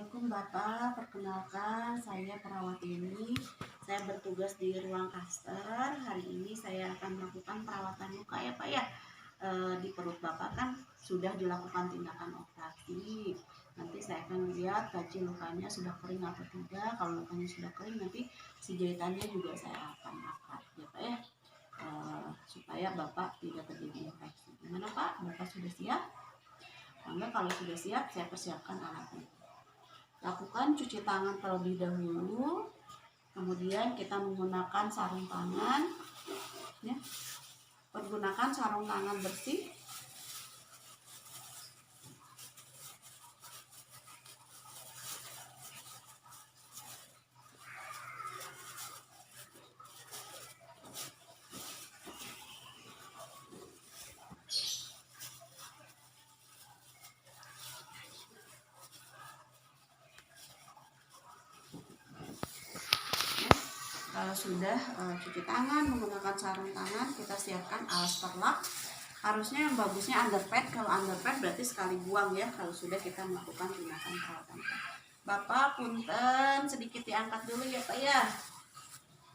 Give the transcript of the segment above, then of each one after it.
Assalamualaikum Bapak, perkenalkan saya perawat ini. Saya bertugas di ruang kaster. Hari ini saya akan melakukan perawatan luka ya Pak ya. Di perut Bapak kan sudah dilakukan tindakan operasi. Nanti saya akan lihat kaji lukanya sudah kering atau tidak. Kalau lukanya sudah kering nanti si jahitannya juga saya akan angkat ya Pak ya. Supaya Bapak tidak terjadi infeksi. Gimana Pak? Bapak sudah siap? Enggak, kalau sudah siap saya persiapkan alatnya. Lakukan cuci tangan terlebih dahulu, kemudian kita menggunakan sarung tangan ya. Pergunakan sarung tangan bersih. Kalau sudah cuci tangan menggunakan sarung tangan, kita siapkan alas perlak. Harusnya yang bagusnya underpad. Kalau underpad berarti sekali buang ya. Kalau sudah kita melakukan tindakan perawatan. Bapak punten, sedikit diangkat dulu ya Pak ya.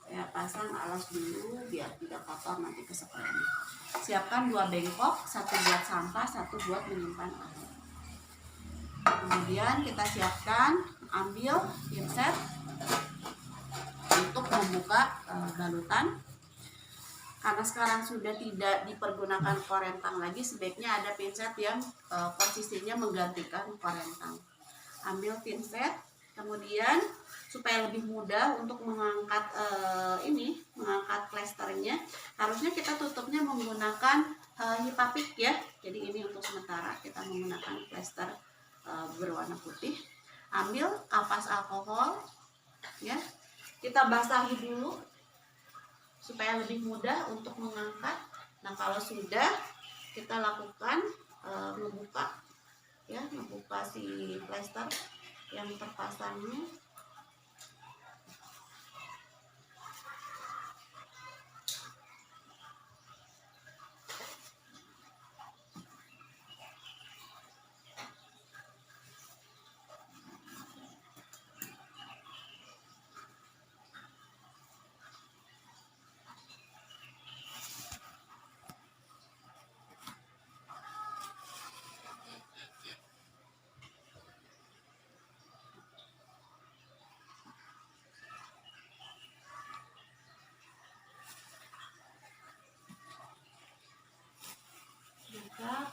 Saya pasang alas dulu biar tidak kotor nanti kesepelannya. Siapkan 2 bengkok, 1 buat sampah, 1 buat menyimpan air. Kemudian kita siapkan, ambil pinset untuk membuka balutan. Karena sekarang sudah tidak dipergunakan korentang lagi, sebaiknya ada pinset yang posisinya menggantikan korentang. Ambil pinset, kemudian supaya lebih mudah untuk mengangkat mengangkat plesternya, harusnya kita tutupnya menggunakan hipapik ya. Jadi ini untuk sementara kita menggunakan plester berwarna putih. Ambil kapas alkohol ya. Kita basahi dulu supaya lebih mudah untuk mengangkat. Nah, kalau sudah kita lakukan membuka si plester yang terpasangnya.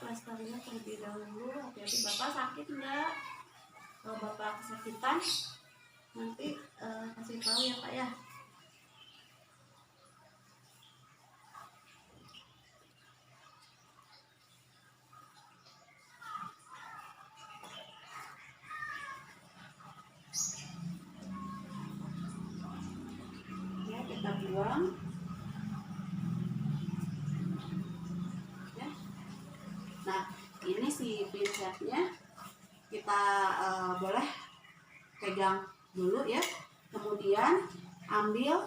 Plesternya terlebih dahulu. Hati-hati Bapak, sakit enggak? Kalau Bapak kesakitan nanti kasih tahu ya Pak ya. Ya, kita buang. Nah, ini si pinsetnya kita boleh pegang dulu ya. Kemudian ambil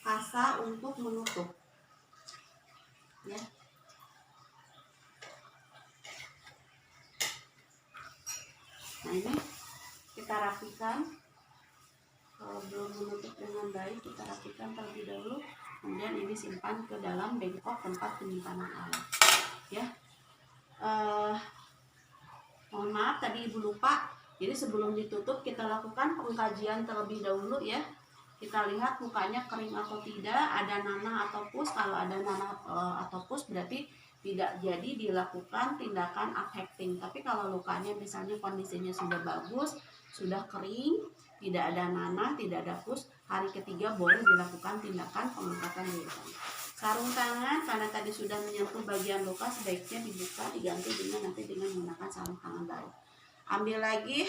kasa untuk menutup ya. Nah, ini kita rapikan. Kalau belum menutup dengan baik, kita rapikan terlebih dahulu. Kemudian ini simpan ke dalam bengkok tempat penyimpanan alat ya. Mohon maaf tadi Ibu lupa. Jadi sebelum ditutup kita lakukan pengkajian terlebih dahulu ya. Kita lihat lukanya kering atau tidak, ada nanah atau pus. Kalau ada nanah atau pus berarti tidak jadi dilakukan tindakan upheating. Tapi kalau lukanya misalnya kondisinya sudah bagus, sudah kering, tidak ada nanah, tidak ada pus, hari ketiga boleh dilakukan tindakan pengangkatan jahitan. Sarung tangan karena tadi sudah menyentuh bagian luka, sebaiknya dibuka, diganti dengan menggunakan sarung tangan baru. Ambil lagi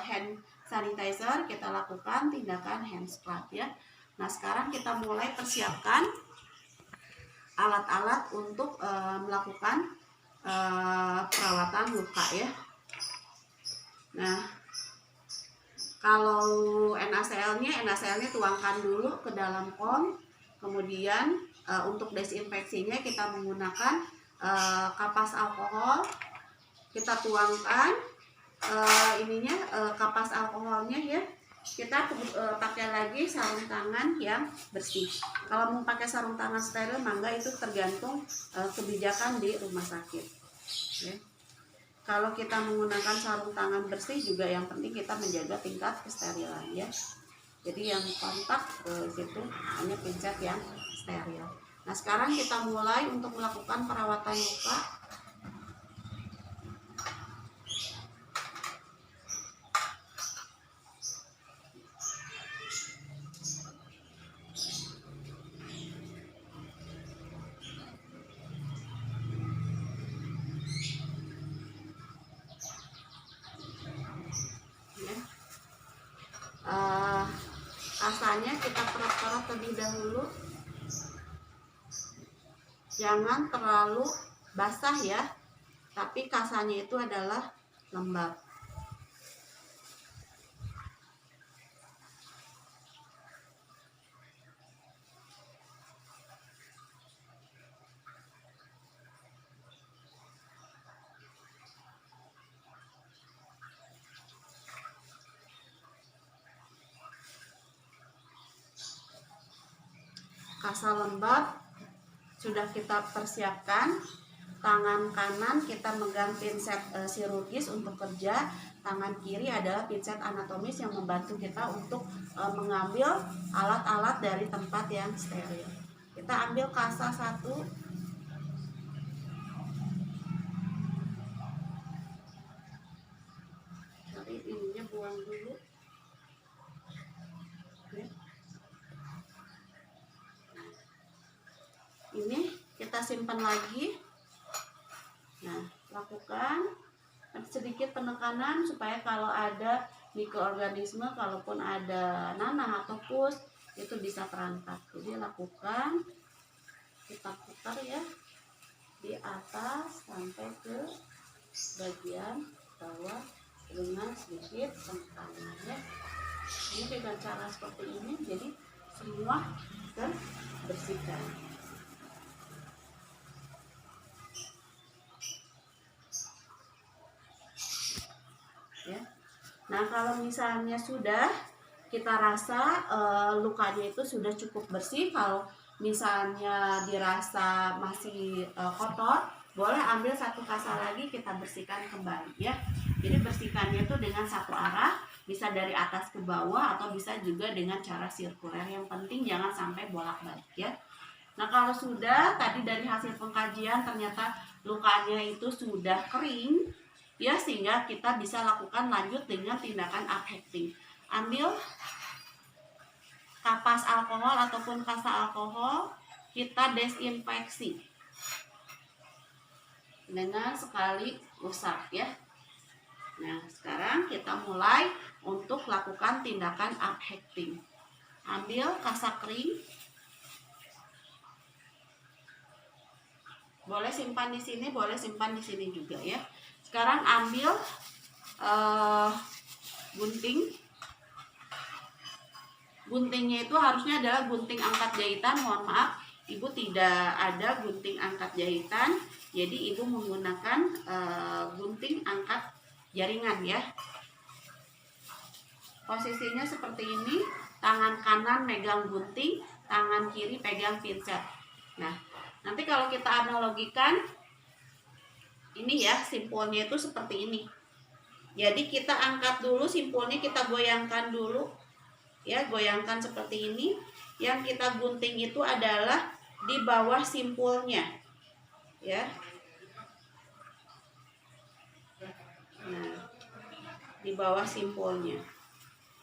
hand sanitizer, kita lakukan tindakan hand scrub ya. Nah, sekarang kita mulai persiapkan alat-alat untuk melakukan perawatan luka ya. Nah, kalau NaCl-nya tuangkan dulu ke dalam kom. Kemudian untuk desinfeksinya kita menggunakan kapas alkohol. Kita tuangkan kapas alkoholnya ya, kita pakai lagi sarung tangan yang bersih. Kalau mau pakai sarung tangan steril mangga, itu tergantung kebijakan di rumah sakit ya. Kalau kita menggunakan sarung tangan bersih juga yang penting kita menjaga tingkat kesterilan ya. Jadi yang kontak situ hanya pinset yang steril. Nah sekarang kita mulai untuk melakukan perawatan luka. Kasanya kita perut-perut terlebih dahulu, jangan terlalu basah ya, tapi kasanya itu adalah lembab. Kasa lembab sudah kita persiapkan. Tangan kanan kita megang pinset chirurgis untuk kerja, tangan kiri adalah pinset anatomis yang membantu kita untuk mengambil alat-alat dari tempat yang steril. Kita ambil kasa satu, tapi ininya buang dulu. Ini kita simpan lagi. Nah, lakukan sedikit penekanan supaya kalau ada mikroorganisme, kalaupun ada nanah atau pus, itu bisa terangkat. Jadi lakukan, kita putar ya di atas sampai ke bagian bawah dengan sedikit penekanan ya. Ini dengan cara seperti ini, jadi semua terbersihkan. Ya. Nah kalau misalnya sudah kita rasa lukanya itu sudah cukup bersih, kalau misalnya dirasa masih kotor, boleh ambil satu kasa lagi kita bersihkan kembali ya. Jadi bersihkannya itu dengan satu arah, bisa dari atas ke bawah atau bisa juga dengan cara sirkuler. Yang penting jangan sampai bolak-balik ya. Nah kalau sudah tadi dari hasil pengkajian ternyata lukanya itu sudah kering ya, sehingga kita bisa lakukan lanjut dengan tindakan upheating. Ambil kapas alkohol ataupun kasa alkohol, kita desinfeksi dengan sekali usap ya. Nah sekarang kita mulai untuk lakukan tindakan upheating. Ambil kasa kering, boleh simpan di sini, boleh simpan di sini juga ya. Sekarang ambil gunting. Guntingnya itu harusnya adalah gunting angkat jahitan. Mohon maaf, Ibu tidak ada gunting angkat jahitan. Jadi Ibu menggunakan gunting angkat jaringan ya. Posisinya seperti ini. Tangan kanan megang gunting, tangan kiri pegang pinset. Nah, nanti kalau kita analogikan, ini ya simpulnya itu seperti ini. Jadi kita angkat dulu simpulnya, kita goyangkan dulu ya, goyangkan seperti ini. Yang kita gunting itu adalah di bawah simpulnya ya. Nah, di bawah simpulnya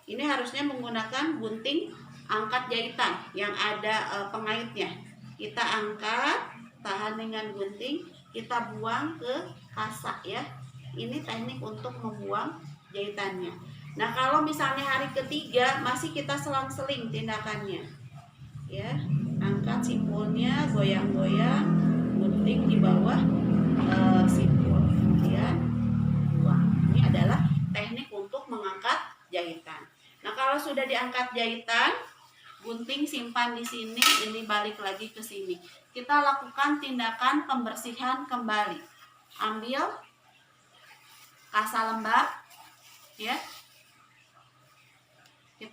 ini harusnya menggunakan gunting angkat jahitan yang ada pengaitnya. Kita angkat, tahan dengan gunting, kita buang ke kasa ya. Ini teknik untuk membuang jahitannya. Nah kalau misalnya hari ketiga masih kita selang-seling tindakannya ya, angkat simpulnya, goyang-goyang, gunting di bawah simpul, kemudian buang. Ini adalah teknik untuk mengangkat jahitan. Nah kalau sudah diangkat jahitan, gunting simpan di sini, ini balik lagi ke sini. Kita lakukan tindakan pembersihan kembali. Ambil kasa lembab ya.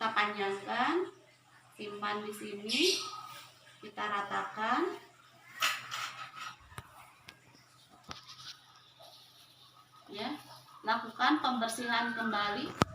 kita panjangkan, simpan di sini, kita ratakan. Ya, lakukan pembersihan kembali.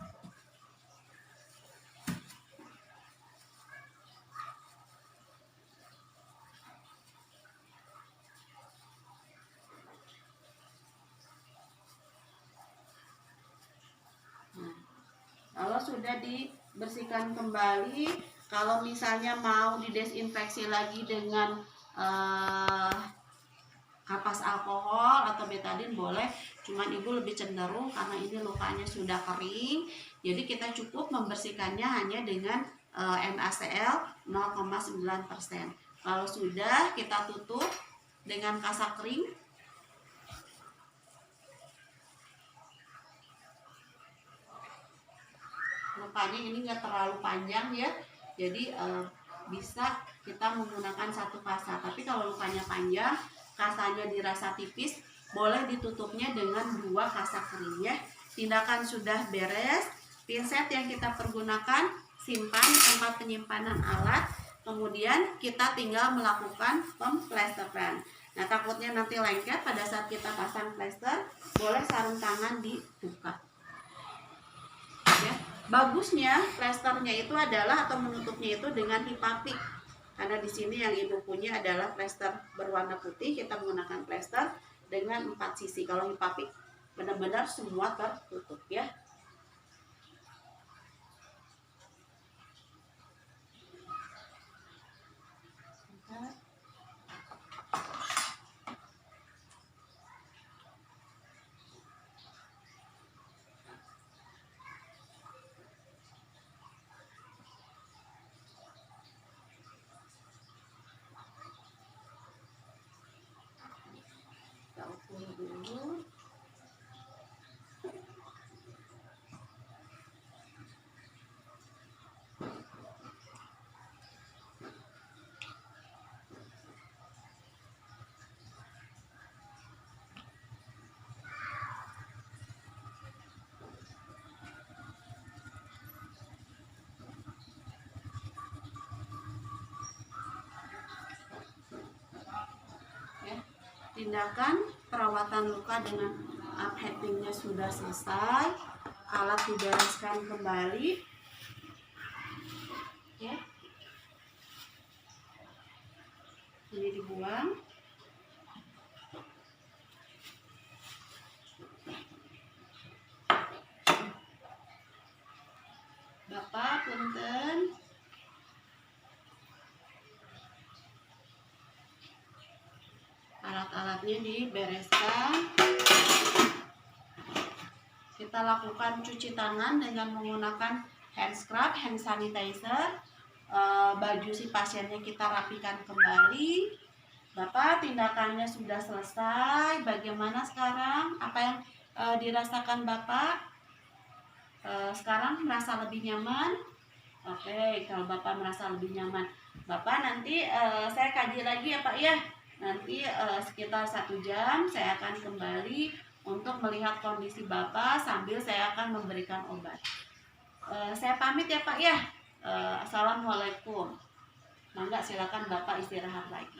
Kalau sudah dibersihkan kembali, kalau misalnya mau didesinfeksi lagi dengan kapas alkohol atau betadin boleh, cuman ibu lebih cenderung karena ini lukanya sudah kering, jadi kita cukup membersihkannya hanya dengan NaCl 0,9%. Kalau sudah, kita tutup dengan kasak kering. Lukanya ini nggak terlalu panjang ya, jadi bisa kita menggunakan satu kasa. Tapi kalau lukanya panjang, kasanya dirasa tipis, boleh ditutupnya dengan 2 kasa kering ya. Tindakan sudah beres, pinset yang kita pergunakan simpan di tempat penyimpanan alat, kemudian kita tinggal melakukan pemplesteran. Nah, takutnya nanti lengket pada saat kita pasang plester, boleh sarung tangan dibuka. Ya. Bagusnya plesternya itu adalah atau menutupnya itu dengan hipapik. Karena di sini yang ibu punya adalah plester berwarna putih, kita menggunakan plester dengan 4 sisi. Kalau hipapik benar-benar semua tertutup ya. Dulu. Ya. Tindakan perawatan luka dengan upheatingnya sudah selesai, alat dibereskan kembali ya, ini dibuang. Bapak punten, alat-alatnya dibereskan. Kita lakukan cuci tangan dengan menggunakan hand scrub, hand sanitizer. Baju si pasiennya kita rapikan kembali. Bapak, tindakannya sudah selesai. Bagaimana sekarang? Apa yang dirasakan Bapak? Sekarang merasa lebih nyaman? Oke, kalau Bapak merasa lebih nyaman, Bapak nanti saya kaji lagi ya Pak ya. Nanti sekitar 1 jam saya akan kembali untuk melihat kondisi Bapak sambil saya akan memberikan obat. Saya pamit ya Pak ya. Assalamualaikum. Mangga silakan Bapak istirahat lagi.